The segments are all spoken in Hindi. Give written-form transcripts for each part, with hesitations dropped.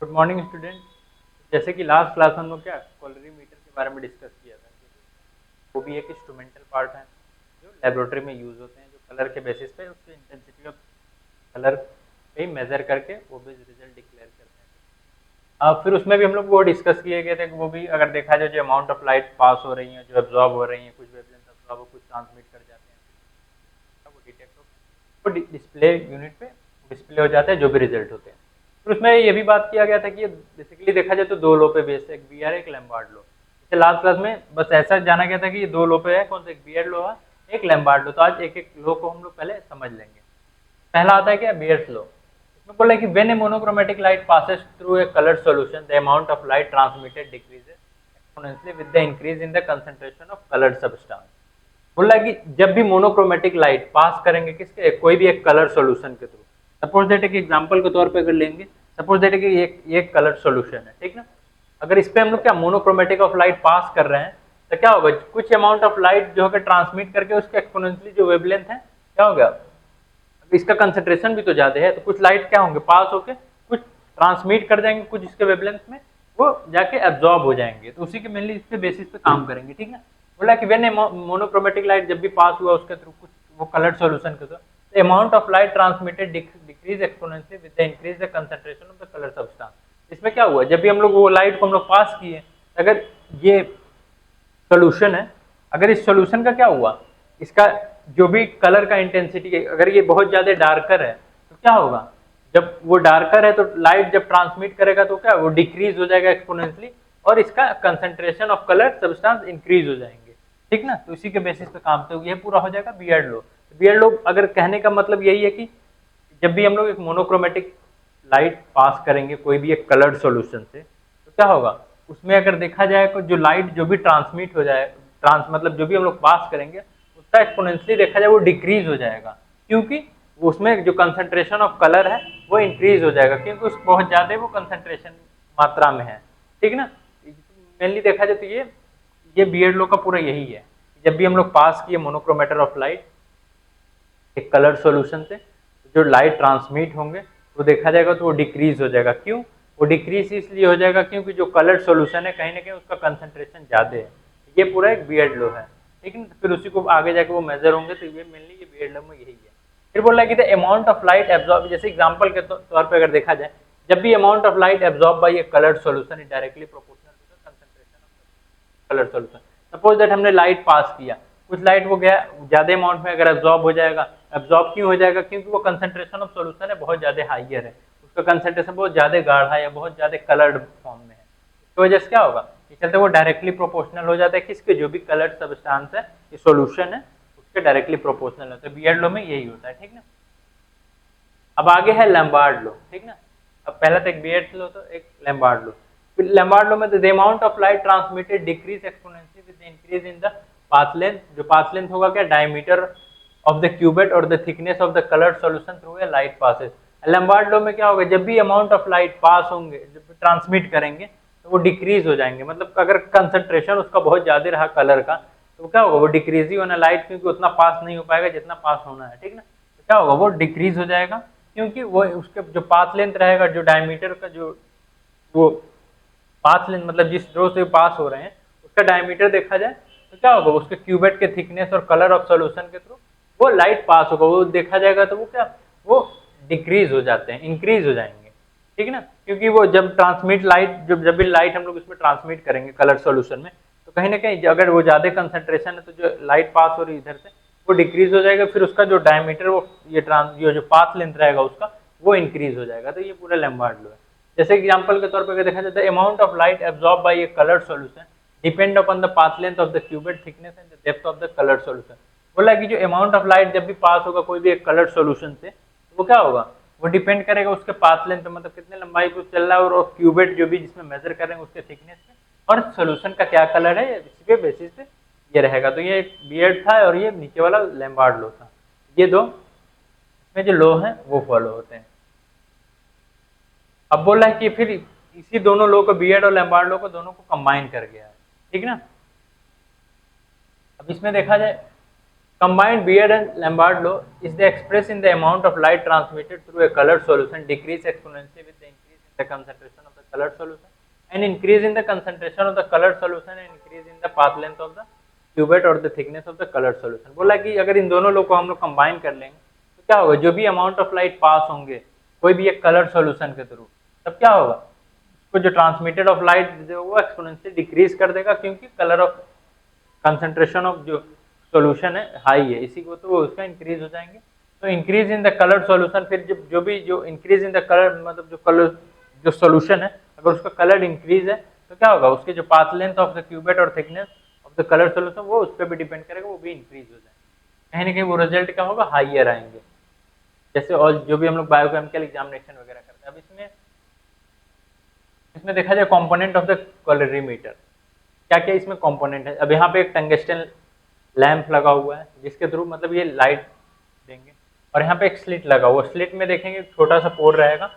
Good morning student. जैसे कि लास्ट क्लास में हम लोग क्या कॉलरीमीटर के बारे में डिस्कस किया था कि वो भी एक इंस्ट्रूमेंटल पार्ट है जो लेबोरेटरी में यूज होते हैं, जो कलर के बेसिस पे उसके इंटेंसिटी ऑफ कलर पे मेजर करके वो भी रिजल्ट डिक्लेयर करते हैं। अब फिर उसमें भी हम लोग वो डिस्कस किए गए थे कि वो भी अगर देखा जाए जो अमाउंट ऑफ लाइट पास हो रही है, जो एब्जॉर्ब हो रही है, कुछ वेवलेंथ एब्जॉर्ब हो, कुछ ट्रांसमिट कर जाते हैं, वो डिटेक्ट होकर वो डिस्प्ले यूनिट पे डिस्प्ले हो जाता है जो भी रिजल्ट होते हैं। फिर उसमें ये भी बात किया गया था कि ये बेसिकली देखा जाए तो दो लो पे बेस्ड है, एक बीआर एक लैम्बार्ड लो। जैसे लास्ट क्लास में बस ऐसा जाना गया था कि ये दो लो पे है, कौन सा, एक बीआर लो है एक लैम्बार्ड लो। तो आज एक एक लो को हम लोग पहले समझ लेंगे। पहला आता है क्या, बीयर्स लो। इसमें बोला कि when A monochromatic light passes through a colored solution the amount of light transmitted decreases exponentially with the increase in the concentration of colored substance। बोला कि जब भी मोनोक्रोमेटिक लाइट पास करेंगे किसके, कोई भी एक कलर सॉल्यूशन के थ्रू, सपोज दैट एक एग्जांपल के तौर पे अगर लेंगे, सपोज दैट कि एक कलर सॉल्यूशन है, ठीक ना। अगर इस पे हम लोग क्या मोनोक्रोमेटिक ऑफ लाइट पास कर रहे हैं तो क्या होगा, कुछ अमाउंट ऑफ लाइट जो है ट्रांसमिट करके उसके एक्सपोनेंशियली जो वेवलेंथ है क्या होगा, इसका कंसंट्रेशन भी तो ज्यादा है, तो कुछ लाइट क्या होंगे पास होके कुछ ट्रांसमिट कर जाएंगे, कुछ इसके वेवलेंथ में वो जाके एब्जॉर्ब हो जाएंगे। तो उसी के मेनली इसके बेसिस पे काम करेंगे, ठीक है। बोला कि व्हेन मोनोक्रोमेटिक लाइट जब भी पास हुआ उसके थ्रू कुछ वो कलर्ड सॉल्यूशन के through, the amount of light transmitted decrease exponentially with the increase the concentration of the color substance। इसमें क्या हुआ, जब भी हम लोग वो लाइट को हम लोग पास किए, अगर ये सोल्यूशन है, अगर इस सोल्यूशन का क्या हुआ, इसका जो भी कलर का इंटेंसिटी है, अगर ये बहुत ज्यादा डार्कर है तो क्या होगा, जब वो डार्कर है तो लाइट जब ट्रांसमिट करेगा तो क्या वो डिक्रीज हो जाएगा एक्सपोनेंशियली, और इसका concentration of colour substance increase हो जाएंगे, ठीक ना। तो इसी के बेसिस पे काम, तो ये पूरा हो जाएगा बियर्ड लो। बियर्ड लो अगर कहने का मतलब यही है कि जब भी हम लोग एक मोनोक्रोमेटिक लाइट पास करेंगे कोई भी एक कलर्ड सॉल्यूशन से, तो क्या होगा उसमें अगर देखा जाए तो जो लाइट जो भी ट्रांसमिट हो जाए, ट्रांस मतलब जो भी हम लोग पास करेंगे उसका एक्सपोनेंशियली देखा जाए वो डिक्रीज हो जाएगा, क्योंकि उसमें जो कंसंट्रेशन ऑफ कलर है वो इंक्रीज हो जाएगा, क्योंकि उस बहुत ज्यादा वो कंसंट्रेशन मात्रा में है, ठीक ना। मेनली देखा जाए तो ये बियर्ड लो का पूरा यही है। जब भी हम लोग पास किए मोनोक्रोमेटर ऑफ लाइट एक कलर सॉल्यूशन से, जो लाइट ट्रांसमिट होंगे वो देखा जाएगा तो वो डिक्रीज हो जाएगा। क्यों वो डिक्रीज इसलिए हो जाएगा, क्योंकि जो कलर सॉल्यूशन है कहीं ना कहीं उसका कंसंट्रेशन ज्यादा है। ये पूरा एक बियर्ड लो है, ठीक है। फिर उसी को आगे जाके वो मेजर होंगे, तो ये मेनली ये बियर्ड लो में यही है। फिर बोल रहा है कि the amount of light absorb, जैसे एग्जांपल के तौर पे अगर देखा जाए, जब भी amount of light absorb by a coloured solution is directly proportional to the concentration of colour solution. Suppose that हमने लाइट पास किया, कुछ लाइट वो गया ज्यादा अमाउंट में अगर एब्जॉर्ब हो जाएगा, एब्जॉर्ब क्यों हो जाएगा, क्योंकि वो कंसंट्रेशन ऑफ सॉल्यूशन है बहुत ज्यादा हाइयर है, उसका कंसंट्रेशन बहुत ज्यादा गाढ़ा या बहुत ज्यादा कलर्ड फॉर्म में है। इसकी वजह से क्या होगा, ये चलते वो डायरेक्टली प्रोपोर्शनल हो जाता है किसके, जो भी कलर्ड सब्सटेंस है ये सॉल्यूशन है उसके डायरेक्टली प्रोपोर्शनल होता है। बियर्ड लो में यही होता है, ठीक ना। अब आगे है लैम्बार्ड लो, ठीक ना। अब पहला तो एक बियर्ड लो तो एक लैम्बार्ड लो। फिर लैम्बार्ड लो में the amount of light transmitted decreases exponentially with the increase in the path length. जो पाथ लेंथ होगा क्या, डायमीटर ऑफ द क्यूबेट और the thickness of the coloured solution through a light passes. Lambert law में क्या होगा, जब भी अमाउंट ऑफ लाइट पास होंगे, जब ट्रांसमिट करेंगे तो वो डिक्रीज हो जाएंगे, मतलब अगर कंसंट्रेशन उसका बहुत ज्यादा रहा कलर का तो क्या होगा, वो डिक्रीज ही होना लाइट, क्योंकि उतना पास नहीं हो पाएगा जितना पास होना है, ठीक ना। तो क्या होगा, वो डिक्रीज हो जाएगा, क्योंकि वो उसके जो पाथ लेंथ रहेगा, जो डायमीटर का जो वो पाथ लेंथ मतलब जिस रो से पास हो रहे हैं उसका डायमीटर देखा जाए तो क्या होगा, उसके क्यूबेट के थिकनेस और कलर ऑफ सॉल्यूशन के थ्रू वो लाइट पास होगा, वो देखा जाएगा तो वो क्या वो डिक्रीज हो जाते हैं, इंक्रीज हो जाएंगे, ठीक है ना। क्योंकि वो जब ट्रांसमिट लाइट जब भी लाइट हम लोग इसमें ट्रांसमिट करेंगे कलर सॉल्यूशन में, तो कहीं ना कहीं अगर वो ज्यादा कंसंट्रेशन है तो जो लाइट पास हो रही है इधर से वो डिक्रीज हो जाएगा, फिर उसका जो डायमीटर वो ये जो पाथ लेंथ रहेगा उसका वो इंक्रीज हो जाएगा। तो ये पूरा लैम्बार्ड लो है। जैसे एग्जांपल के तौर पर अगर देखा जाता है, amount of light absorb by a coloured solution depend upon the path length of the cuvette thickness and the depth of the coloured solution. बोला कि जो अमाउंट ऑफ लाइट जब भी पास होगा कोई भी एक कलर्ड सॉल्यूशन से, तो वो क्या होगा, वो डिपेंड करेगा उसके पाथ लेंथ पे, मतलब कितने लंबाई पे चल रहा है, और क्यूबेट जो भी जिसमें मेजर कर रहे हैं उसके थिकनेस पे, और सॉल्यूशन का क्या कलर है इसी के बेसिस पे ये रहेगा। तो ये बियर्ड था और ये नीचे वाला लैम्बार्ड लो था। ये दो इसमें जो लो हैं वो फॉलो होते हैं। अब बोल रहा है कि फिर इसी दोनों लो को, बियर्ड और लैम्बार्ड लो को, दोनों को कंबाइन कर गया है, ठीक ना। अब इसमें देखा जाए, combined Beard and Lambert law is the express in the amount of light transmitted through a colored solution decrease exponentially with the increase in the concentration of the colored solution and increase in the concentration of the colored solution and increase in the path length of the cuvette or the thickness of the colored solution। बोला कि अगर इन दोनों लोग को हम लोग कंबाइन कर लेंगे तो क्या होगा, जो भी अमाउंट ऑफ लाइट पास होंगे कोई भी एक कलर सॉल्यूशन के थ्रू, तब क्या होगा, उसको जो ट्रांसमिटेड ऑफ लाइट जो वो एक्सपोनेंशियल डिक्रीज कर देगा, क्योंकि कलर ऑफ कंसंट्रेशन ऑफ जो सॉल्यूशन है हाई है, इसी को तो वो उसका इंक्रीज हो जाएंगे। तो increase in the colour solution, फिर जब जो भी जो इंक्रीज इन द कलर मतलब जो कलर जो सॉल्यूशन है अगर उसका कलर इंक्रीज है तो क्या होगा, उसके जो path length of the cuvette और thickness of the colour solution वो उस पर भी डिपेंड करेगा, वो भी इंक्रीज हो जाएंगे, कहीं ना कहीं वो रिजल्ट क्या होगा, हाइयर आएंगे। जैसे और जो भी हम लोग बायोकेमिकल एग्जामिनेशन वगैरह करते हैं। अब इसमें देखा जाए कंपोनेंट ऑफ द कैलोरीमीटर, क्या क्या इसमें कंपोनेंट है। अब यहाँ पे एक टंगस्टन लैंप लगा हुआ है जिसके थ्रू मतलब ये लाइट देंगे, और यहाँ पे एक स्लिट लगा हुआ, स्लिट में देखेंगे छोटा सा पोर रहेगा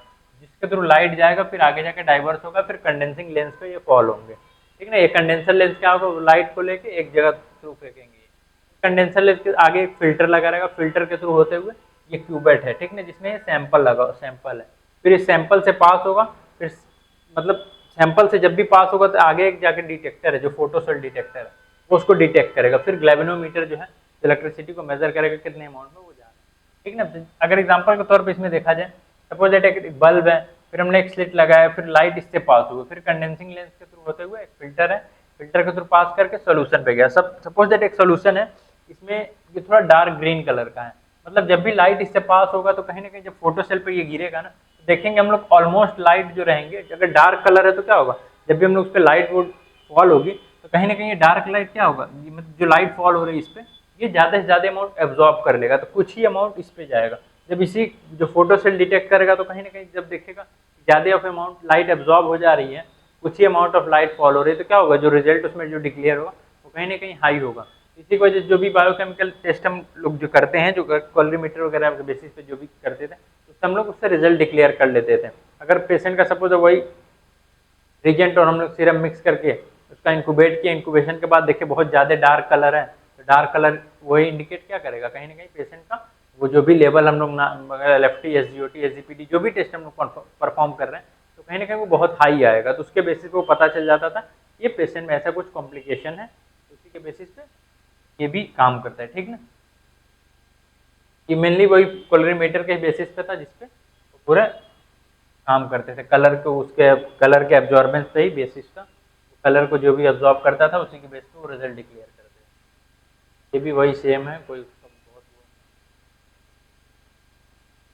जिसके थ्रू लाइट जाएगा, फिर आगे जाके डाइवर्स होगा, फिर कंडेंसिंग लेंस पे ये फॉल होंगे, ठीक ना। ये कंडेंसर लेंस क्या होगा, लाइट को लेके एक जगह थ्रू फेंकेंगे। कंडेंसर लेंस के आगे एक फिल्टर लगा रहेगा, फिल्टर के थ्रू होते हुए ये क्यूबेट है, ठीक ना, जिसमें सैंपल लगा, सैंपल है, फिर इस सैंपल से पास होगा, फिर मतलब सैंपल से जब भी पास होगा तो आगे एक जाके डिटेक्टर है जो फोटोसेल डिटेक्टर है, वो उसको डिटेक्ट करेगा, फिर ग्लैवेनोमीटर जो है इलेक्ट्रिसिटी को मेजर करेगा कितने अमाउंट में वो जा रहा है, ठीक ना। अगर एग्जांपल के तौर पे इसमें देखा जाए, सपोज दैट एक बल्ब है, फिर हमने एक स्लिट लगाया, फिर लाइट इससे पास हुई, फिर कंडेंसिंग लेंस के थ्रू होते हुए एक फिल्टर है, फिल्टर के थ्रू पास करके सोल्यूशन पे गया। सब सपोज दैट एक सोल्यूशन है, इसमें ये थोड़ा डार्क ग्रीन कलर का है, मतलब जब भी लाइट इससे पास होगा तो कहीं ना कहीं जब फोटो सेल पे ये गिरेगा ना, तो देखेंगे हम लोग ऑलमोस्ट लाइट जो रहेंगे, अगर डार्क कलर है तो क्या होगा, जब भी हम लोग उस पर लाइट वो फॉल होगी तो कहीं ना कहीं ये डार्क लाइट क्या होगा, मतलब जो लाइट फॉल हो रही है इस पर, ये ज़्यादा से ज़्यादा अमाउंट एब्जॉर्ब कर लेगा, तो कुछ ही अमाउंट इस पे जाएगा। जब इसी जो फोटो सेल डिटेक्ट करेगा तो कहीं ना कहीं जब देखेगा ज़्यादा ऑफ अमाउंट लाइट एब्जॉर्ब हो जा रही है, कुछ ही अमाउंट ऑफ लाइट फॉल हो रही है, तो क्या होगा, जो रिजल्ट उसमें जो डिक्लेयर होगा वो कहीं ना कहीं हाई होगा। इसी की वजह से जो भी बायोकेमिकल टेस्ट हम लोग जो करते हैं, जो कैलोरीमीटर वगैरह के बेसिस पे जो भी करते थे, तो हम लोग उससे रिजल्ट डिक्लेयर कर लेते थे। अगर पेशेंट का सपोज वही रिजेंट और हम लोग सीरम मिक्स करके उसका इंक्यूबेट किया, इंक्यूबेशन के बाद देखिए बहुत ज़्यादा डार्क कलर है, तो डार्क कलर वही इंडिकेट क्या करेगा, कहीं ना कहीं पेशेंट का वो जो भी लेवल हम लोग LFT SGOT SGPT जो भी टेस्ट हम लोग परफॉर्म कर रहे हैं, तो कहीं ना कहीं वो बहुत हाई आएगा, तो उसके बेसिस पे वो पता चल जाता था ये पेशेंट में ऐसा कुछ कॉम्प्लिकेशन है, तो उसी के बेसिस पे ये भी काम करता है, ठीक ना। ये मेनली वही कैलोरीमीटर के बेसिस पे था जिसपे पूरा काम करते थे, कलर को उसके कलर के एब्जॉर्बेंस पे ही बेसिस था, कलर को जो भी एब्जॉर्ब करता था उसी के बेस पे वो रिजल्ट डिक्लेयर करते थे। ये भी वही सेम है, कोई उसका बहुत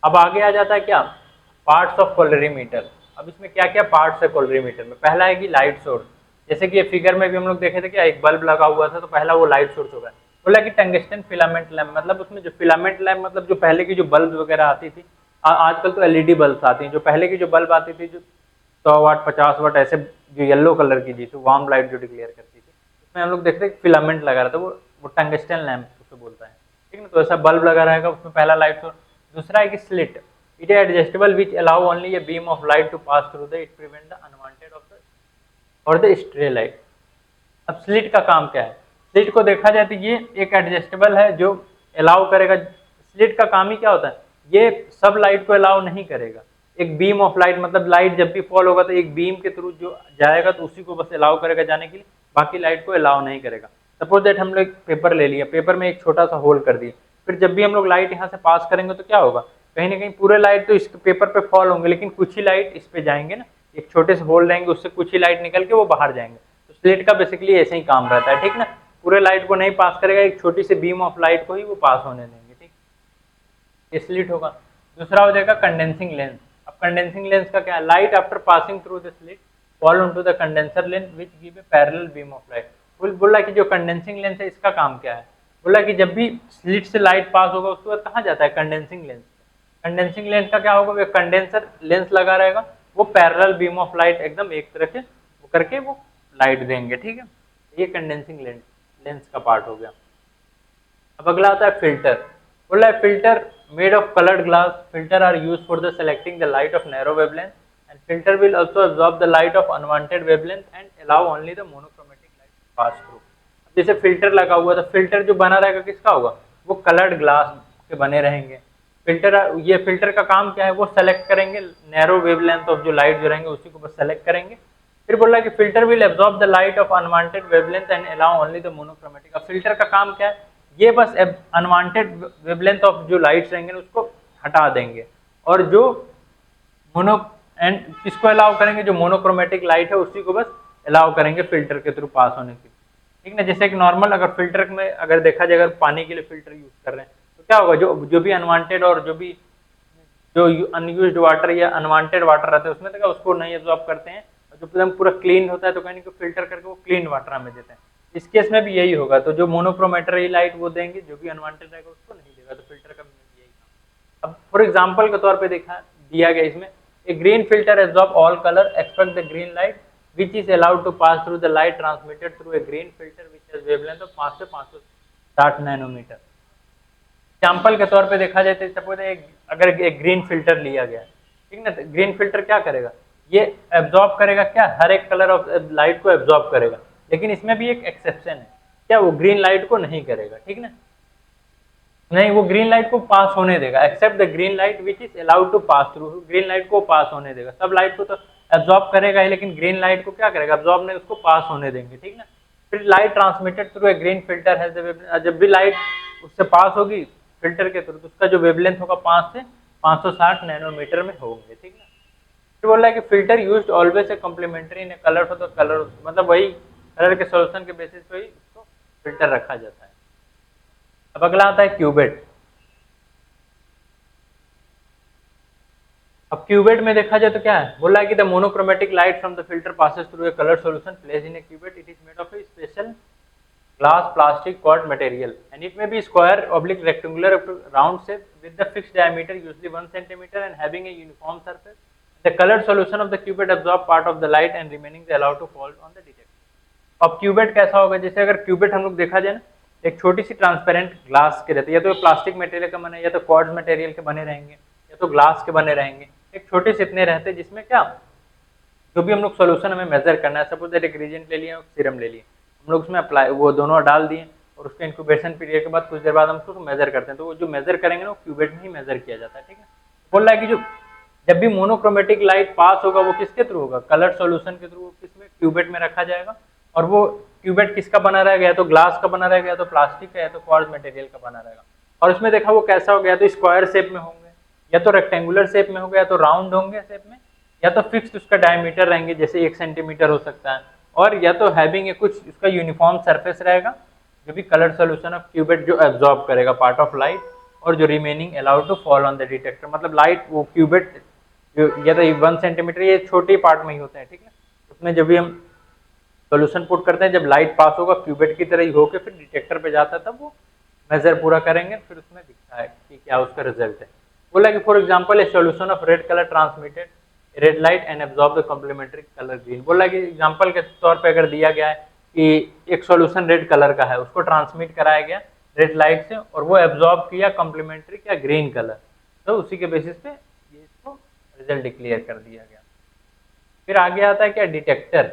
अब आगे आ जाता है क्या, पार्ट्स ऑफ कैलोरीमीटर। अब इसमें क्या क्या पार्ट्स है कैलोरीमीटर में। पहला है कि लाइट सोर्स, जैसे कि ये फिगर में भी हम लोग देखे थे क्या, एक बल्ब लगा हुआ था, तो पहला वो लाइट सोर्स होगा। बोला कि टंगस्टन फिलामेंट लैम्प, मतलब उसमें जो फिलामेंट लैम्प मतलब जो पहले की जो बल्ब वगैरह आती थी, आजकल तो LED बल्ब आती हैं, जो पहले की जो बल्ब आती थी जो 100 वाट 50 वाट ऐसे जो येलो कलर की थी, तो वार्म लाइट जो डिक्लेयर करती थी, उसमें हम लोग देखते हैं फिलामेंट लगा रहा था, वो टंगस्टन लैम्प उसे बोलता है, ठीक है ना। तो ऐसा बल्ब लगा रहेगा, उसमें पहला लाइट सोर्स। दूसरा है कि slit, it is adjustable which allow only a beam of light to pass through the, it prevent the unwanted of the और द स्ट्रे लाइट। अब स्लिट का काम क्या है, स्लिट को देखा जाए तो ये एक एडजस्टेबल है जो अलाउ करेगा। स्लिट का काम ही क्या होता है, ये सब लाइट को अलाउ नहीं करेगा, एक बीम ऑफ लाइट मतलब लाइट जब भी फॉल होगा तो एक बीम के थ्रू जो जाएगा तो उसी को बस अलाउ करेगा जाने के लिए, बाकी लाइट को अलाउ नहीं करेगा। सपोज दैट हम लोग पेपर ले लिया, पेपर में एक छोटा सा होल कर दिया, फिर जब भी हम लोग लाइट यहाँ से पास करेंगे तो क्या होगा, कहीं ना कहीं पूरे लाइट तो इस पेपर पे फॉल होंगे, लेकिन कुछ ही लाइट इस पे जाएंगे ना, एक छोटे से होल रहेंगे उससे कुछ ही लाइट निकल के वो बाहर जाएंगे। तो स्लिट का बेसिकली ऐसे ही काम रहता है, ठीक ना, पूरे लाइट को नहीं पास करेगा, एक छोटी सी बीम ऑफ लाइट को ही वो पास होने देंगे, ठीक, ये स्लिट होगा। दूसरा हो जाएगा कंडेंसिंग लेंस। अब कंडेंसिंग लेंस का क्या है, light after passing through the slit fall into the condenser lens which give a parallel beam of light. बोला कि जो कंडेंसिंग लेंस है इसका काम क्या है, बोला कि जब भी स्लिट से लाइट पास होगा उसके बाद कहाँ जाता है, कंडेंसिंग लेंस। कंडेंसिंग लेंस का क्या होगा, कंडेंसर लेंस लगा रहेगा, वो पैरेलल बीम ऑफ लाइट एकदम एक तरह के वो करके वो लाइट देंगे, ठीक है। ये कंडेंसिंग लेंस का पार्ट हो गया। अब अगला आता है फिल्टर। बोला है filter made of coloured glass, filter are used for the selecting the light of narrow wavelength and filter will also absorb the light of unwanted wavelength and allow only the monochromatic light pass through. जैसे फिल्टर लगा हुआ था, फिल्टर जो बना रहेगा किसका होगा, वो कलर्ड ग्लास के बने रहेंगे, फिल्टर, ये फिल्टर का काम क्या है, वो सेलेक्ट करेंगे नैरो वेवलेंथ ऑफ जो लाइट जो रहेंगे उसी को बस सेलेक्ट करेंगे। फिर बोला कि filter will absorb the light of unwanted wavelength and allow only the monochromatic. अब फिल्टर का काम क्या है, ये बस अनवांटेड वेवलेंथ ऑफ जो लाइट्स रहेंगे उसको हटा देंगे, और जो मोनो एंड किसको अलाउ करेंगे, जो मोनोक्रोमेटिक लाइट है उसी को बस अलाउ करेंगे फिल्टर के थ्रू पास होने के लिए, ठीक ना। जैसे कि नॉर्मल अगर फिल्टर में अगर देखा जाए, अगर पानी के लिए फिल्टर यूज कर रहे हैं तो क्या होगा, जो भी अनवांटेड और जो अनयूज्ड वाटर या अनवांटेड वाटर रहता है उसमें तो उसको नहीं एब्जॉर्ब करते हैं, जो एकदम पूरा क्लीन होता है तो कहीं फिल्टर करके वो क्लीन वाटर हमें देते हैं। इस केस में भी यही होगा, तो जो मोनोक्रोमेटरी लाइट वो देंगे, जो भी अनवांटेड रहेगा उसको नहीं देगा, तो फिल्टर का भी यही काम। अब फॉर एग्जाम्पल के तौर पर देखा दिया गया इसमें, a green filter absorb all color except the green light which is allowed to pass through the light transmitted through a green filter which has wavelength of 5 से 560 नैनोमीटर। एग्जाम्पल के तौर पे देखा जाए तो सपोज अगर एक ग्रीन फिल्टर लिया गया, ठीक ना, तो ग्रीन फिल्टर क्या करेगा, ये एब्जॉर्ब करेगा क्या, हर एक कलर ऑफ लाइट को एब्जॉर्ब करेगा, लेकिन इसमें भी एक एक्सेप्शन है, क्या वो ग्रीन लाइट को नहीं करेगा, ठीक ना, नहीं वो ग्रीन लाइट को पास होने देगा, except the green light which is allowed to pass through, green light को पास होने देगा, सब लाइट को तो एब्जॉर्ब करेगा ही, लेकिन ग्रीन लाइट को क्या करेगा, एब्जॉर्ब नहीं, उसको पास होने देंगे, ठीक ना। फिर light transmitted through a green filter है, जब भी लाइट उससे पास होगी फिल्टर के थ्रू तो उसका जो वेवलेंथ होगा 5 से 560 नैनोमीटर में होंगे, ठीक ना। फिर बोल रहा है कि filter used always a complementary in colour for the colour, मतलब वही कलर के सोल्यूशन के बेसिस पे ही उसको फिल्टर रखा जाता है। अब अगला आता है क्यूबेट। अब क्यूबेट में देखा जाए तो क्या है, बोला है कि the monochromatic light from the filter passes through a colour solution placed in a cuvette, it is made of a special glass plastic quad material and it may be square oblique rectangular up to round shape with the fixed diameter usually 1 centimeter and having a uniform surface. The colored solution of the cubed absorb part of the light and remaining they allowed to fall on the detector. अब क्यूबेट कैसा होगा, जैसे अगर क्यूबेट हम लोग देखा जाए ना, एक छोटी सी ट्रांसपेरेंट ग्लास के रहते हैं, या तो प्लास्टिक मटेरियल के बने, या तो क्वार्ट्ज मटेरियल के बने रहेंगे, या तो ग्लास के बने रहेंगे, एक छोटे से इतने रहते हैं जिसमें क्या जो भी हम लोग सोल्यूशन हमें मेजर करना है, सपोज एक रीजेंट ले लिया, सीरम ले लिए, हम लोग उसमें अप्लाई वो दोनों डाल दिए और उसके इंक्यूबेशन पीरियड के बाद कुछ देर बाद हम उसको मेजर करते हैं, तो वो जो मेजर करेंगे ना वो क्यूबेट में ही मेजर किया जाता है, ठीक है। बोल रहा है कि जो जब भी मोनोक्रोमेटिक लाइट पास होगा वो किसके थ्रू होगा, कलर सॉल्यूशन के थ्रू, किसमें क्यूबेट में रखा जाएगा, और वो क्यूबेट किसका बना रहेगा, या तो ग्लास का बना रहेगा, या तो प्लास्टिक का, या तो क्वार्ट्ज मटेरियल का बना रहेगा। और उसमें देखा वो कैसा हो गया, तो स्क्वायर शेप में होंगे, या तो रेक्टेंगुलर शेप में होगा, या तो राउंड होंगे शेप में, या तो फिक्स्ड उसका डायमीटर रहेंगे, जैसे 1 सेंटीमीटर हो सकता है, और या तो हैविंग ए कुछ उसका यूनिफॉर्म सरफेस रहेगा, जो भी कलर सॉल्यूशन ऑफ क्यूबेट जो एब्जॉर्ब करेगा पार्ट ऑफ लाइट, और जो remaining allowed to fall on the detector, मतलब लाइट वो क्यूबेट या तो 1 सेंटीमीटर ये छोटे पार्ट में ही होते हैं, ठीक है, उसमें जब भी हम सोल्यूशन पुट करते हैं, जब लाइट पास होगा क्यूबेट की तरह ही होकर फिर डिटेक्टर पे जाता है, तब वो मेजर पूरा करेंगे, फिर उसमें दिखता है कि क्या उसका रिजल्ट है। बोला कि for example a solution of red colour transmitted red light and absorb the complementary colour green. बोला कि एग्जांपल के तौर पे अगर दिया गया है कि एक सॉल्यूशन रेड कलर का है, उसको ट्रांसमिट कराया गया रेड लाइट से और वो एब्जॉर्ब किया कॉम्प्लीमेंट्री क्या ग्रीन कलर, तो उसी के बेसिस पे ये इसको रिजल्ट डिक्लेयर कर दिया गया। फिर आगे आता है क्या डिटेक्टर।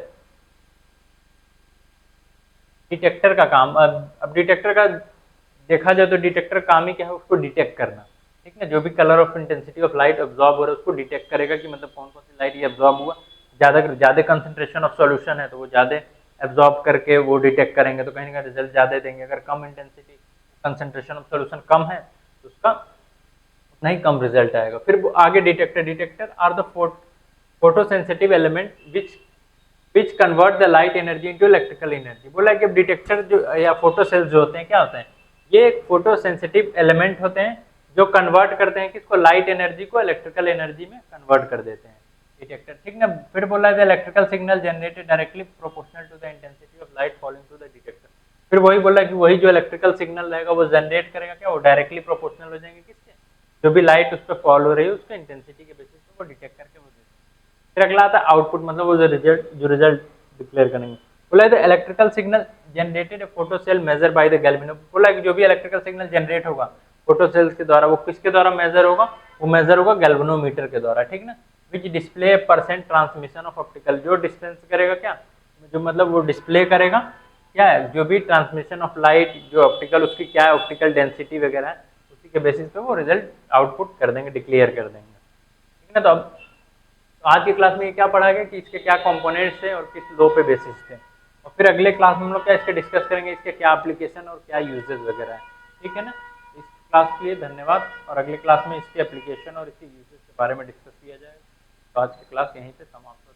डिटेक्टर का काम, अब डिटेक्टर का देखा जाए तो डिटेक्टर काम ही क्या है, उसको डिटेक्ट करना, ठीक है, जो भी colour of intensity of light absorb हो रहा है उसको डिटेक्ट करेगा कि मतलब कौन कौन सी लाइट ये एब्जॉर्ब हुआ, ज़्यादा कंसंट्रेशन ऑफ सॉल्यूशन है तो वो ज़्यादा एब्जॉर्ब करके वो डिटेक्ट करेंगे तो कहीं ना कहीं रिजल्ट ज़्यादा देंगे, अगर कम इंटेंसिटी कंसंट्रेशन ऑफ सॉल्यूशन कम है तो उसका उतना ही कम रिजल्ट आएगा। फिर आगे detector are the photo sensitive element which convert the light energy into electrical energy. बोला कि अब डिटेक्टर जो या फोटो सेल्स जो होते हैं क्या होते हैं, ये एक फोटो सेंसिटिव एलिमेंट होते हैं जो कन्वर्ट करते हैं किसको, लाइट एनर्जी को इलेक्ट्रिकल एनर्जी में कन्वर्ट कर देते हैं डिटेक्टर, ठीक ना। फिर बोला है electrical signal generated directly proportional to the intensity of light falling through the detector. फिर वही बोला कि वही जो इलेक्ट्रिकल सिग्नल रहेगा वो जनरेट करेगा क्या, वो डायरेक्टली प्रोपोर्शनल हो जाएंगे किसके, जो भी लाइट उस पर फॉल हो रही है उसके इंटेंसिटी के बेसिस पे वो डिटेक्ट करके वो देते हैं। फिर अगला आता है आउटपुट, मतलब वो जो रिजल्ट डिक्लेयर करेंगे। बोला है electrical signal generated photo cell measure by the galvano. बोला कि जो भी इलेक्ट्रिकल सिग्नल जनरेट होगा फोटो सेल्स के द्वारा वो किसके द्वारा मेजर होगा, वो मेजर होगा गैल्वेनोमीटर के द्वारा, ठीक ना। विच display percent transmission of optical, जो डिस्पेंस करेगा क्या, जो मतलब वो डिस्प्ले करेगा क्या है, जो भी ट्रांसमिशन ऑफ लाइट जो ऑप्टिकल उसकी क्या है ऑप्टिकल डेंसिटी वगैरह है उसकी उसी के बेसिस पे वो रिजल्ट आउटपुट कर देंगे, डिक्लेयर कर देंगे, ठीक है ना। तो अब तो आज की क्लास में ये क्या पढ़ा गया कि इसके क्या कंपोनेंट्स थे और किस लो पे बेसिस थे, और फिर अगले क्लास में हम लोग क्या इसके डिस्कस करेंगे, इसके क्या एप्लीकेशन और क्या यूजेस वगैरह है, ठीक है ना। इस क्लास के लिए धन्यवाद, और अगले क्लास में इसके एप्लीकेशन और इसके यूजेस के बारे में डिस्कस किया जाएगा। तो आज की क्लास यहीं पे समाप्त।